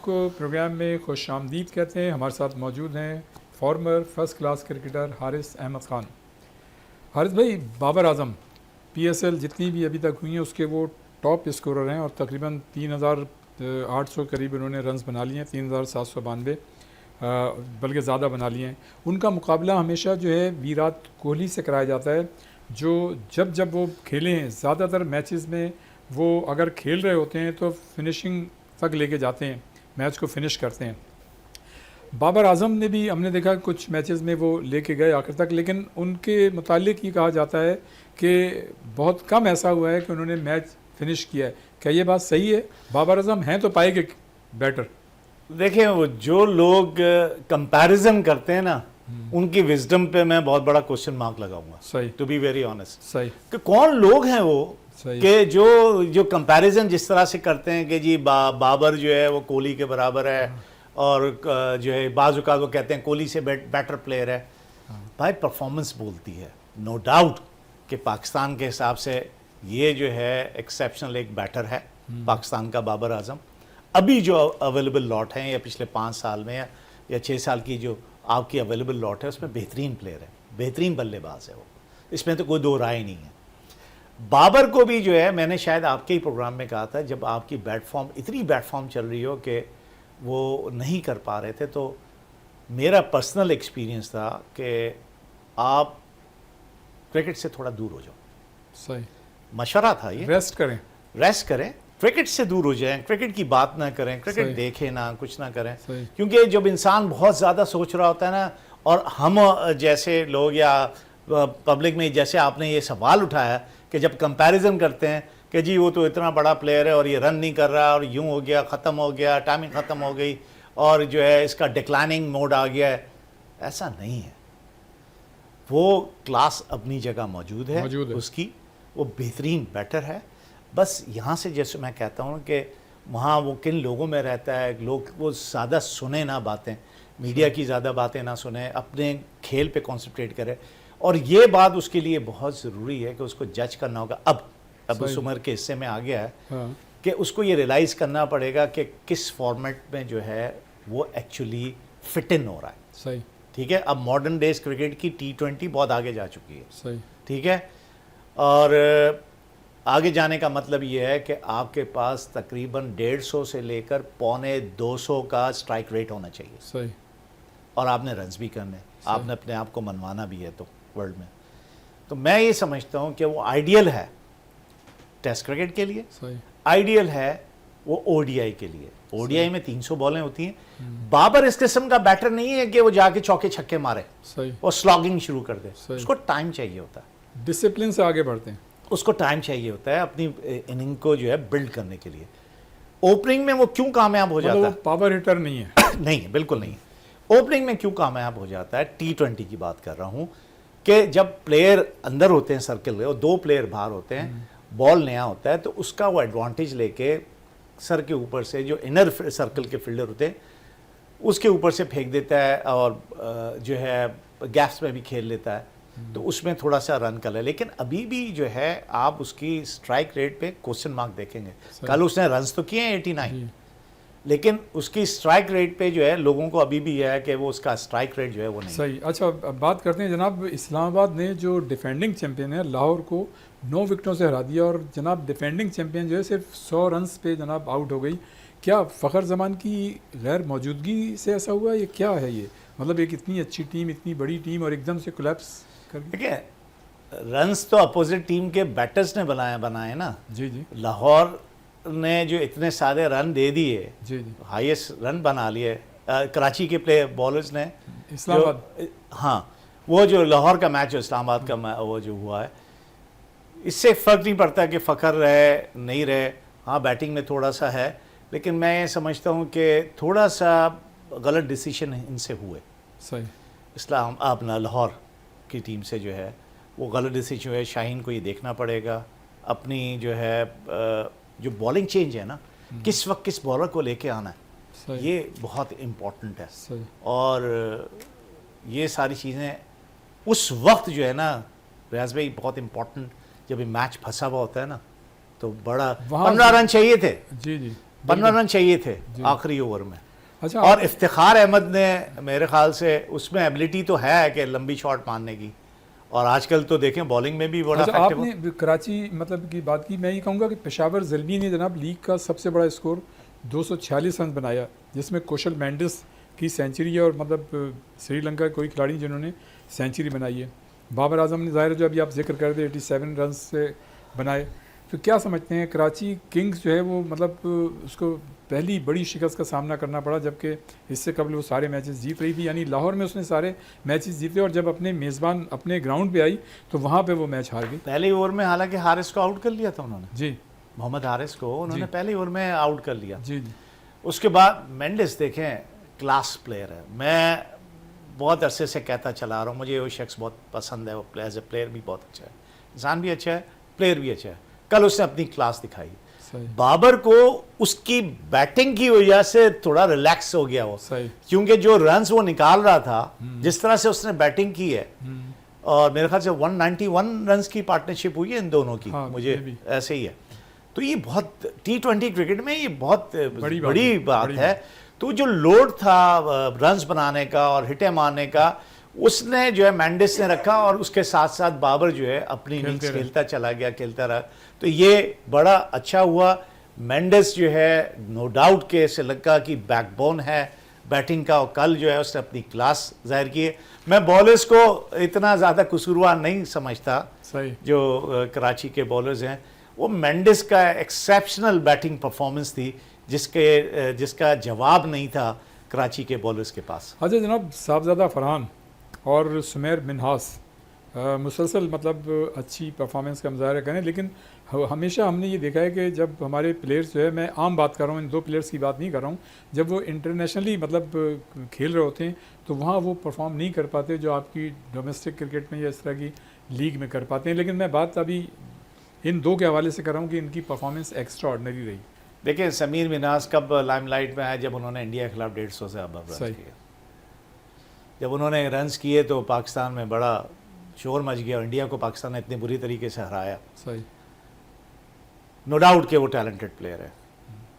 آپ کو پروگرام میں خوش آمدید کہتے ہیں. ہمارے ساتھ موجود ہیں former first class cricketer Haris Ahmed Khan. Haris بھائی، Babar Azam P S L جتنی بھی ابھی تک ہوئی ہیں اس کے وہ ٹاپ اسکورر ہیں اور تقریباً 3800 قریب انہوں نے رنز بنا لیے ہیں, 3792 بلکہ زیادہ بنا لیے ہیں. ان کا مقابلہ ہمیشہ جو ہے ویرات کوہلی سے کرایا جاتا ہے, جو جب وہ کھیلے ہیں زیادہ تر میچز میں وہ اگر کھیل رہے ہوتے ہیں تو فنشنگ تک لے کے جاتے ہیں, میچ کو فنش کرتے ہیں. بابر اعظم نے بھی ہم نے دیکھا کچھ میچز میں وہ لے کے گئے آخر تک, لیکن ان کے متعلق یہ کہا جاتا ہے کہ بہت کم ایسا ہوا ہے کہ انہوں نے میچ فنش کیا ہے. کیا یہ بات صحیح ہے؟ بابر اعظم ہیں تو پائے گے بیٹر. دیکھیں, وہ جو لوگ کمپیریزن کرتے ہیں نا, ان کی وزڈم پہ میں بہت بڑا کوشچن مارک لگاؤں گا, صحیح, ٹو بی ویری آنیسٹ. صحیح, کہ کون لوگ ہیں وہ صحیح, کہ جو کمپیریزن جس طرح سے کرتے ہیں کہ جی بابر جو ہے وہ کوہلی کے برابر ہے, اور جو ہے بعض اوقات وہ کہتے ہیں کوہلی سے بیٹر پلیئر ہے. بھائی پرفارمنس بولتی ہے, نو ڈاؤٹ کہ پاکستان کے حساب سے یہ جو ہے ایکسیپشنل ایک بیٹر ہے پاکستان کا بابر اعظم. ابھی جو اویلیبل لاٹ ہیں یا پچھلے 5 سال میں یا 6 سال کی جو آپ کی اویلیبل لاٹ ہے اس میں بہترین پلیئر ہے, بہترین بلے باز ہے وہ, اس میں تو کوئی دو رائے نہیں ہے. بابر کو بھی جو ہے میں نے شاید آپ کے ہی پروگرام میں کہا تھا, جب آپ کی اتنی بیٹ فارم چل رہی ہو کہ وہ نہیں کر پا رہے تھے, تو میرا پرسنل ایکسپیرینس تھا کہ آپ کرکٹ سے تھوڑا دور ہو جاؤ. صحیح, مشورہ تھا یہ, ریسٹ کریں, کرکٹ سے دور ہو جائیں, کرکٹ کی بات نہ کریں, کرکٹ دیکھیں نہ, کچھ نہ کریں. کیونکہ جب انسان بہت زیادہ سوچ رہا ہوتا ہے نا, اور ہم جیسے لوگ یا پبلک میں جیسے آپ نے یہ سوال اٹھایا کہ جب کمپیریزن کرتے ہیں کہ جی وہ تو اتنا بڑا پلیئر ہے اور یہ رن نہیں کر رہا اور یوں ہو گیا, ختم ہو گیا, ٹائمنگ ختم ہو گئی اور جو ہے اس کا ڈکلائننگ موڈ آ گیا ہے, ایسا نہیں ہے. وہ کلاس اپنی جگہ موجود ہے اس کی, وہ بہترین بیٹر ہے. بس یہاں سے جیسے میں کہتا ہوں کہ وہاں وہ کن لوگوں میں رہتا ہے, لوگ وہ زیادہ سنیں نہ باتیں, میڈیا کی زیادہ باتیں نہ سنیں, اپنے کھیل پہ کنسنٹریٹ کرے. اور یہ بات اس کے لیے بہت ضروری ہے کہ اس کو جج کرنا ہوگا. اب اس عمر کے حصے میں آ گیا ہے کہ اس کو یہ ریلائز کرنا پڑے گا کہ کس فارمیٹ میں جو ہے وہ ایکچولی فٹ ان ہو رہا ہے. صحیح, ٹھیک ہے. اب ماڈرن ڈیز کرکٹ کی T20 بہت آگے جا چکی ہے. صحیح, ٹھیک ہے. اور آگے جانے کا مطلب یہ ہے کہ آپ کے پاس تقریباً 150 سے لے کر 250 کا اسٹرائک ریٹ ہونا چاہیے. صحیح, اور آپ نے رنز بھی کرنے, آپ نے اپنے آپ کو منوانا بھی ہے تو ورلڈ میں. تو میں یہ سمجھتا ہوں کہ وہ آئیڈیل ہے ٹیسٹ کرکٹ کے لیے, آئیڈیل ہے وہ او ڈی آئی کے لیے. او ڈی آئی میں 300 بالیں ہوتی ہیں. بابر اس قسم کا بیٹر نہیں ہے کہ وہ جا کے چوکے چھکے مارے اور سلاگنگ شروع کر دے. اس کو ٹائم چاہیے ہوتا ہے, ڈسپلن سے آگے بڑھتے ہیں, اس کو ٹائم چاہیے ہوتا ہے اپنی اننگ کو جو ہے بلڈ کرنے کے لیے. اوپننگ میں وہ کیوں کامیاب ہو جاتا ہے؟ پاور ہٹر نہیں ہے. نہیں, بالکل نہیں. اوپننگ میں کیوں کامیاب ہو جاتا ہے؟ T20 کی بات کر رہا ہوں کہ جب پلیئر اندر ہوتے ہیں سرکل میں اور 2 پلیئر باہر ہوتے ہیں, بال نیا ہوتا ہے, تو اس کا وہ ایڈوانٹیج لے کے سر کے اوپر سے جو انر سرکل کے فیلڈر ہوتے ہیں اس کے اوپر سے پھینک دیتا ہے اور جو ہے گیپس میں بھی کھیل لیتا ہے, تو اس میں تھوڑا سا رن کر لے. لیکن ابھی بھی جو ہے آپ اس کی اسٹرائک ریٹ پہ کوسچن مارک دیکھیں گے. کل اس نے رنز تو کیے ہیں 89, لیکن اس کی اسٹرائک ریٹ پہ جو ہے لوگوں کو ابھی بھی ہے کہ وہ اس کا اسٹرائک ریٹ جو ہے وہ نہیں. صحیح. اچھا, اب بات کرتے ہیں جناب, اسلام آباد نے جو ڈیفینڈنگ چیمپئن ہے لاہور کو 9 وکٹوں سے ہرا دیا, اور جناب ڈیفینڈنگ چیمپئن جو ہے صرف 100 رنز پہ جناب آؤٹ ہو گئی. کیا فخر زمان کی غیر موجودگی سے ایسا ہوا, یہ کیا ہے؟ یہ مطلب ایک اتنی اچھی ٹیم, اتنی بڑی ٹیم, اور ایک دم سے کولیپس کر گئی. دیکھیں, رنز تو اپوزٹ ٹیم کے بیٹرز نے بنائے نا. جی جی, لاہور نے جو اتنے سارے رن دے دیے, جی جی, ہائیسٹ رن بنا لیے کراچی کے بالرز نے. اسلام آباد, ہاں, وہ جو لاہور کا میچ اسلام آباد کا وہ جو ہوا ہے, اس سے فرق نہیں پڑتا کہ فخر رہے نہیں رہے. ہاں, بیٹنگ میں تھوڑا سا ہے, لیکن میں یہ سمجھتا ہوں کہ تھوڑا سا غلط ڈیسیشن ان سے ہوئے. صحیح, اسلام اپنا لاہور کی ٹیم سے جو ہے وہ غلط ڈیسیجن ہے. شاہین کو یہ دیکھنا پڑے گا اپنی جو ہے جو بالنگ چینج ہے نا, کس وقت کس بالر کو لے کے آنا ہے, یہ بہت امپورٹنٹ ہے. اور یہ ساری چیزیں اس وقت جو ہے نا ریاض بھائی بہت امپورٹنٹ, جب یہ میچ پھنسا ہوا ہوتا ہے نا, تو بڑا 15 رن چاہیے تھے. جی جی, 15 رن چاہیے تھے آخری اوور میں. اچھا اور افتخار احمد نے میرے خیال سے اس میں ایبلٹی تو ہے کہ لمبی شاٹ مارنے کی, اور آج کل تو دیکھیں بالنگ میں بھی بڑا آپ نے کراچی مطلب کی بات کی, میں یہ کہوں گا کہ پشاور زلمی نے جناب لیگ کا سب سے بڑا اسکور 246 رن بنایا, جس میں کوشل مینڈس کی سینچری ہے, اور مطلب سری لنکا کے کوئی کھلاڑی جنہوں نے سینچری بنائی ہے. بابر اعظم نے ظاہر ہے جو ابھی آپ ذکر کر دیں 87 رنز سے بنائے. تو کیا سمجھتے ہیں کراچی کنگز جو ہے وہ مطلب اس کو پہلی بڑی شکست کا سامنا کرنا پڑا, جبکہ اس سے قبل وہ سارے میچز جیت رہی تھی, یعنی لاہور میں اس نے سارے میچز جیتے, اور جب اپنے میزبان اپنے گراؤنڈ پہ آئی تو وہاں پہ وہ میچ ہار گئی. پہلے اوور میں حالانکہ حارث کو آؤٹ کر لیا تھا انہوں نے, جی محمد حارث کو انہوں نے پہلے اوور میں آؤٹ کر لیا. جی جی. اس کے بعد مینڈس دیکھیں کلاس پلیئر ہے, میں بہت عرصے سے کہتا چلا رہا ہوں مجھے وہ شخص بہت پسند ہے, وہ ایز اے پلیئر بھی بہت اچھا ہے, انسان بھی اچھا ہے, پلیئر بھی اچھا ہے. کل اس نے اپنی کلاس دکھائی. بابر کو اس کی بیٹنگ کی وجہ سے تھوڑا ریلیکس ہو گیا وہ, کیونکہ جو رنز وہ نکال رہا تھا جس طرح سے اس نے بیٹنگ کی ہے, اور میرے خیال سے 191 رنز کی پارٹنرشپ ہوئی ہے ان دونوں کی, مجھے ایسے ہی ہے. تو یہ بہت T20 کرکٹ میں یہ بہت بڑی بات ہے. تو جو لوڈ تھا رنز بنانے کا اور ہٹے مارنے کا, اس نے جو ہے مینڈس نے رکھا, اور اس کے ساتھ ساتھ بابر جو ہے اپنی اننگز کھیلتا چلا گیا, کھیلتا رہا. تو یہ بڑا اچھا ہوا. مینڈس جو ہے نو ڈاؤٹ کہ سری لنکا کی بیک بون ہے بیٹنگ کا, اور کل جو ہے اس نے اپنی کلاس ظاہر کی ہے. میں بولرز کو اتنا زیادہ قصوروار نہیں سمجھتا جو کراچی کے بولرز ہیں. وہ مینڈس کا ایکسیپشنل بیٹنگ پرفارمنس تھی جس کا جواب نہیں تھا کراچی کے بولرز کے پاس. اچھا جناب, صاحبزادہ فرحان اور سمیر منہاس مسلسل مطلب اچھی پرفارمنس کا مظاہرہ کریں, لیکن ہمیشہ ہم نے یہ دیکھا ہے کہ جب ہمارے پلیئرز جو ہے, میں عام بات کر رہا ہوں, ان دو پلیئرز کی بات نہیں کر رہا ہوں, جب وہ انٹرنیشنلی مطلب کھیل رہے ہوتے ہیں تو وہاں وہ پرفارم نہیں کر پاتے جو آپ کی ڈومیسٹک کرکٹ میں یا اس طرح کی لیگ میں کر پاتے ہیں. لیکن میں بات ابھی ان دو کے حوالے سے کر رہا ہوں کہ ان کی پرفارمنس ایکسٹرا آرڈنری رہی. دیکھیں سمیر منہاس کب لائم لائٹ میں آئے, جب انہوں نے انڈیا کے خلاف 150 سے ابو رنز کیے. جب انہوں نے رنز کیے تو پاکستان میں بڑا شور مچ گیا, اور انڈیا کو پاکستان نے اتنے بری طریقے سے ہرایا. نو ڈاؤٹ کہ وہ ٹیلنٹڈ پلیئر ہے,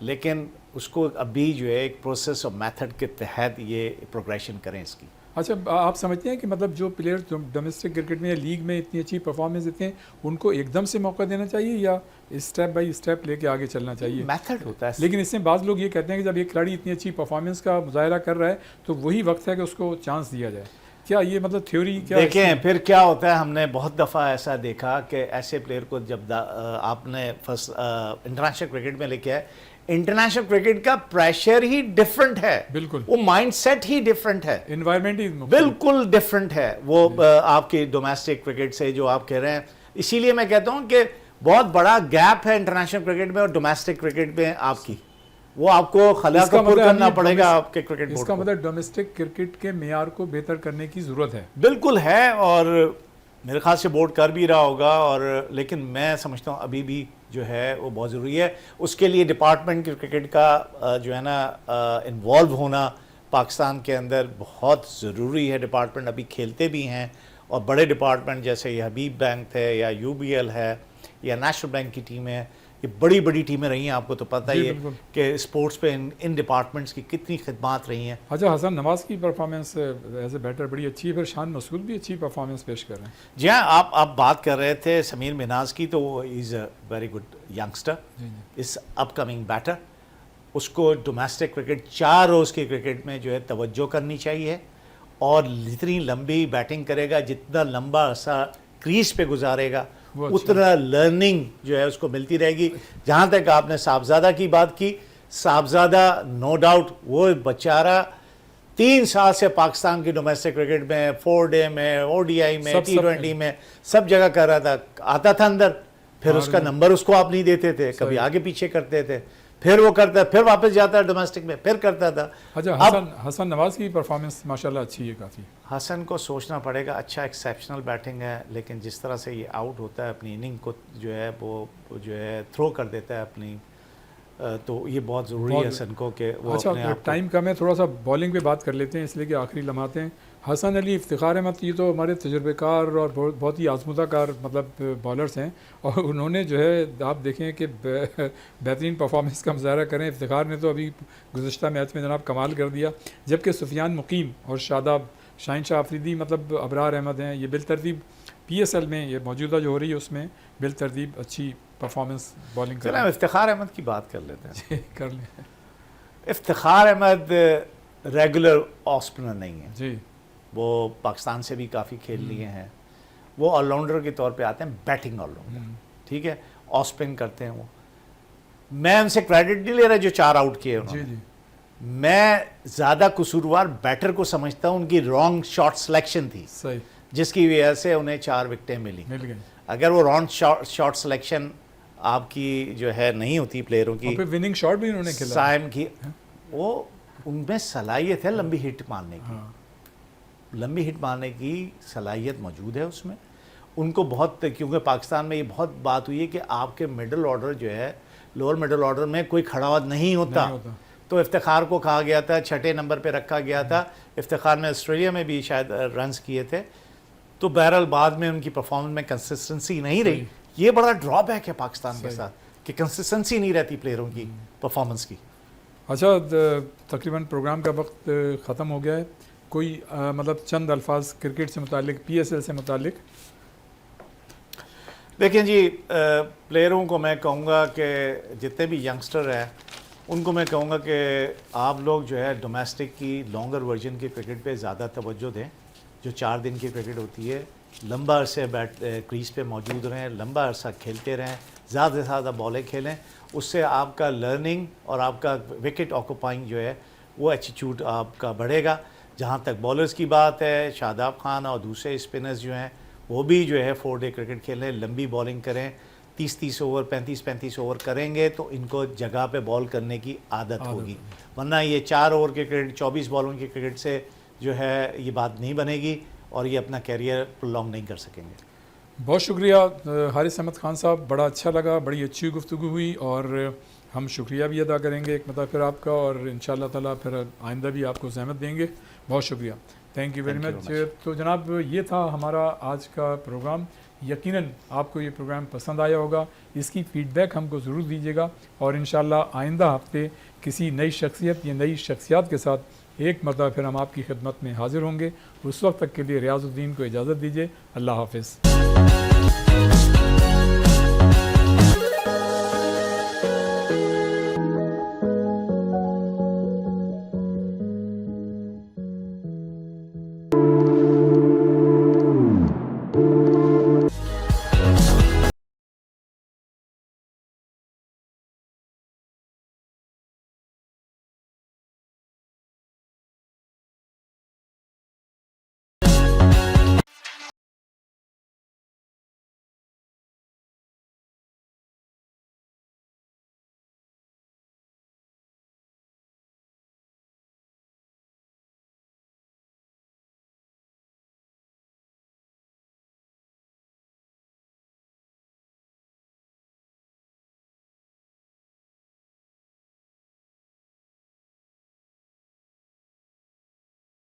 لیکن اس کو ابھی جو ہے ایک پروسیس اور میتھڈ کے تحت یہ پروگریشن کریں اس کی. اچھا, آپ سمجھتے ہیں کہ مطلب جو پلیئر ڈومیسٹک کرکٹ میں یا لیگ میں اتنی اچھی پرفارمنس دیتے ہیں ان کو ایک دم سے موقع دینا چاہیے, یا اسٹیپ بائی اسٹیپ لے کے آگے چلنا چاہیے؟ میتھڈ ہوتا ہے. لیکن اس میں بعض لوگ یہ کہتے ہیں کہ جب ایک کھلاڑی اتنی اچھی پرفارمنس کا مظاہرہ کر رہا ہے تو وہی وقت ہے کہ اس کو چانس دیا جائے. کیا یہ مطلب تھیوری کیا دیکھیں پھر کیا ہوتا ہے, ہم نے بہت دفعہ ایسا دیکھا کہ ایسے پلیئر کو جب آپ نے فرسٹ انٹرنیشنل کرکٹ میں لے کے آئے, انٹرنیشنل کرکٹ کا پریشر ہی ڈیفرنٹ ہے, بالکل وہ مائنڈ سیٹ ہی ڈیفرنٹ ہے, انوائرمنٹ ہی بالکل ڈیفرنٹ ہے وہ آپ کی ڈومیسٹک کرکٹ سے جو آپ کہہ رہے ہیں. اسی لیے میں کہتا ہوں کہ بہت بڑا گیپ ہے انٹرنیشنل کرکٹ میں اور ڈومیسٹک کرکٹ میں آپ کی, وہ آپ کو خلا کا پور کرنا پڑے گا آپ کے کرکٹ بورڈ کو. اس کا مطلب ڈومیسٹک کرکٹ کے معیار کو بہتر کرنے کی ضرورت ہے. بالکل ہے, اور میرے خیال سے بورڈ کر بھی رہا ہوگا, اور لیکن میں سمجھتا ہوں ابھی بھی جو ہے وہ بہت ضروری ہے. اس کے لیے ڈپارٹمنٹ کرکٹ کا جو ہے نا انوالو ہونا پاکستان کے اندر بہت ضروری ہے. ڈپارٹمنٹ ابھی کھیلتے بھی ہیں, اور بڑے ڈپارٹمنٹ جیسے یہ حبیب بینک ہے یا UBL ہے یا نیشنل بینک کی ٹیم ہے, یہ بڑی بڑی ٹیمیں رہی ہیں. آپ کو تو پتہ ہی ہے کہ اسپورٹس پہ ان ڈپارٹمنٹس کی کتنی خدمات رہی ہیں. اچھا, حسن نواز کی پرفارمنس ایز اے بیٹر بڑی اچھی ہے, پھر شان مسعود بھی اچھی پرفارمنس پیش کر رہے ہیں. جی ہاں, آپ بات کر رہے تھے سمیر منہاس کی, تو وہ is a very good youngster, is upcoming better. اس کو ڈومیسٹک کرکٹ 4 روز کی کرکٹ میں جو ہے توجہ کرنی چاہیے, اور جتنی لمبی بیٹنگ کرے گا, جتنا لمبا عرصہ کریز پہ گزارے گا, اتنا لرننگ جو ہے اس کو ملتی رہے گی. جہاں تک آپ نے صاحبزادہ کی بات کی, صاحبزادہ نو ڈاؤٹ وہ بیچارہ 3 سال سے پاکستان کی ڈومیسٹک کرکٹ میں 4 ڈے میں ODI میں T20 میں سب جگہ کر رہا تھا. آتا تھا اندر, پھر اس کا نمبر اس کو آپ نہیں دیتے تھے, کبھی آگے پیچھے کرتے تھے, پھر وہ کرتا, پھر واپس جاتا ہے ڈومیسٹک میں, پھر کرتا تھا. اچھا, حسن نواز کی پرفارمنس ماشاءاللہ اچھی ہے کافی. حسن کو سوچنا پڑے گا, اچھا ایکسیپشنل بیٹنگ ہے, لیکن جس طرح سے یہ آؤٹ ہوتا ہے اپنی اننگ کو جو ہے وہ جو ہے تھرو کر دیتا ہے اپنی, تو یہ بہت ضروری ہے حسن کو کہ وہ. اچھا, ٹائم کم ہے, تھوڑا سا بالنگ پہ بات کر لیتے ہیں اس لیے کہ آخری لمحات ہیں. حسن علی، افتخار احمد، یہ تو ہمارے تجربے کار اور بہت ہی آزمودہ کار مطلب بالرز ہیں، اور انہوں نے جو ہے آپ دیکھیں کہ بہترین پرفارمنس کا مظاہرہ کریں۔ افتخار نے تو ابھی گزشتہ میچ میں جناب کمال کر دیا، جبکہ سفیان مقیم اور شاداب، شاہین شاہ آفریدی، مطلب ابرار احمد ہیں، یہ بالترتیب پی ایس ایل میں یہ موجودہ جو ہو رہی ہے اس میں بالترتیب اچھی پرفارمنس بالنگ کر چلیں رہے افتخار احمد کی بات کر لیتے ہیں۔ ہیں۔ کر لیں افتخار احمد ریگولر اسپنر نہیں ہے، جی، وہ پاکستان سے بھی کافی کھیل لیے ہیں، وہ آل راؤنڈر کے طور پہ آتے ہیں، بیٹنگ آل راؤنڈر، ٹھیک ہے، آف اسپن کرتے ہیں وہ۔ میں ان سے کریڈٹ نہیں لے رہا جو 4 آؤٹ کیے انہوں جی نے، جی میں زیادہ قصوروار بیٹر کو سمجھتا ہوں، ان کی رانگ شاٹ سلیکشن تھی صحیح، جس کی وجہ سے انہیں 4 وکٹیں ملی۔ مل گئے، اگر وہ رانگ شاٹ سلیکشن آپ کی جو ہے نہیں ہوتی پلیئروں کی، اور پھر وننگ شاٹ بھی انہوں نے کھیلا۔ سائم کی، وہ ان میں صلاحیت ہے لمبی ہٹ مارنے کی، ہاں لمبی ہٹ مارنے کی صلاحیت موجود ہے اس میں ان کو بہت، کیونکہ پاکستان میں یہ بہت بات ہوئی ہے کہ آپ کے مڈل آرڈر جو ہے، لوور مڈل آرڈر میں کوئی کھڑا ہوا نہیں ہوتا، تو افتخار کو کہا گیا تھا، 6 نمبر پہ رکھا گیا تھا، افتخار نے آسٹریلیا میں بھی شاید رنز کیے تھے، تو بہرحال بعد میں ان کی پرفارمنس میں کنسسٹنسی نہیں رہی۔ یہ بڑا ڈرا بیک ہے پاکستان کے ساتھ کہ کنسسٹنسی نہیں رہتی پلیئروں کی پرفارمنس کی۔ اچھا، تقریباً پروگرام کا وقت ختم ہو گیا ہے، کوئی مطلب چند الفاظ کرکٹ سے متعلق، پی ایس ایل سے متعلق؟ دیکھیں جی، پلیئروں کو میں کہوں گا کہ جتنے بھی ینگسٹر ہیں ان کو میں کہوں گا کہ آپ لوگ جو ہے ڈومیسٹک کی لانگر ورژن کی کرکٹ پہ زیادہ توجہ دیں، جو 4 دن کی کرکٹ ہوتی ہے، لمبا عرصے کریز پہ موجود رہیں، لمبا عرصہ کھیلتے رہیں، زیادہ سے زیادہ بالیں کھیلیں، اس سے آپ کا لرننگ اور آپ کا وکٹ آکوپائنگ جو ہے وہ ایٹیٹیوڈ آپ کا بڑھے گا۔ جہاں تک بالرز کی بات ہے، شاداب خان اور دوسرے اسپنرز جو ہیں وہ بھی جو ہے 4 ڈے کرکٹ کھیلیں، لمبی بالنگ کریں، 30 اوور 35 اوور کریں گے تو ان کو جگہ پہ بال کرنے کی عادت ہوگی، ورنہ یہ 4 اوور کے کرکٹ، 24 بالوں کی کرکٹ سے جو ہے یہ بات نہیں بنے گی اور یہ اپنا کیریئر پرولونگ نہیں کر سکیں گے۔ بہت شکریہ حارث احمد خان صاحب، بڑا اچھا لگا، بڑی اچھی گفتگو ہوئی، اور ہم شکریہ بھی ادا کریں گے ایک مرتبہ پھر آپ کا، اور انشاءاللہ تعالیٰ پھر آئندہ بھی آپ کو زحمت دیں گے۔ بہت شکریہ، تھینک یو ویری مچ۔ تو جناب یہ تھا ہمارا آج کا پروگرام، یقیناً آپ کو یہ پروگرام پسند آیا ہوگا، اس کی فیڈ بیک ہم کو ضرور دیجیے گا، اور انشاءاللہ آئندہ ہفتے کسی نئی شخصیت یا نئی شخصیات کے ساتھ ایک مرتبہ پھر ہم آپ کی خدمت میں حاضر ہوں گے۔ اس وقت تک کے لیے ریاض الدین کو اجازت دیجیے، اللہ حافظ۔